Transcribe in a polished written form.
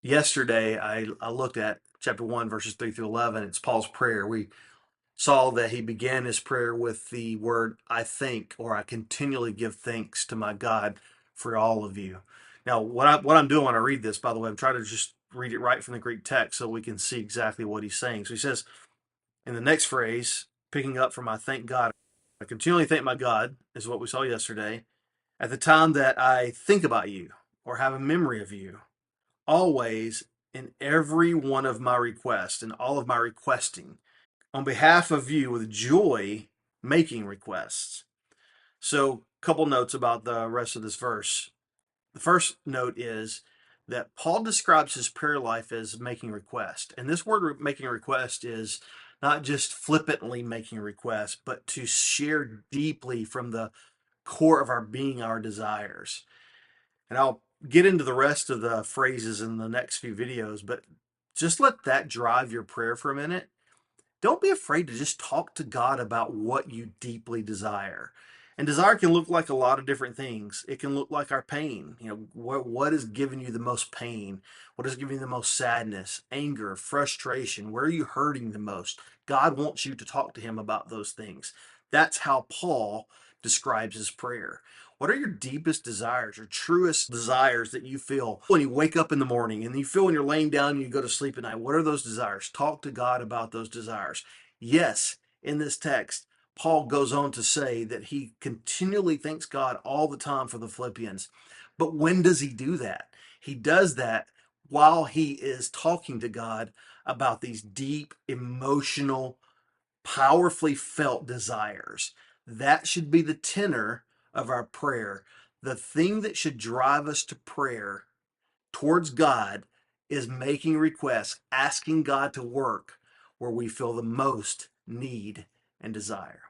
Yesterday, I looked at chapter 1, verses 3 through 11. It's Paul's prayer. We saw that he began his prayer with the word, I think, or I continually give thanks to my God for all of you. Now, what I'm doing when I read this, by the way, I'm trying to just read it right from the Greek text so we can see exactly what he's saying. So he says in the next phrase, picking up from I thank God, I continually thank my God, is what we saw yesterday, at the time that I think about you or have a memory of you always in every one of my requests and all of my requesting on behalf of you with joy making requests. So, a couple notes about the rest of this verse. The first note is that Paul describes his prayer life as making request. And this word making request is not just flippantly making requests, but to share deeply from the core of our being, our desires. And I'll get into the rest of the phrases in the next few videos, but just let that drive your prayer for a minute. Don't be afraid to just talk to God about what you deeply desire. And desire can look like a lot of different things. It can look like our pain. What is giving you the most pain? What is giving you the most sadness, anger, frustration? Where are you hurting the most? God wants you to talk to him about those things. That's how Paul describes his prayer. What are your deepest desires, your truest desires that you feel when you wake up in the morning and you feel when you're laying down and you go to sleep at night? What are those desires? Talk to God about those desires. Yes, in this text, Paul goes on to say that he continually thanks God all the time for the Philippians. But when does he do that? He does that while he is talking to God about these deep, emotional, powerfully felt desires. That should be the tenor of our prayer. The thing that should drive us to prayer towards God is making requests, asking God to work where we feel the most need and desire.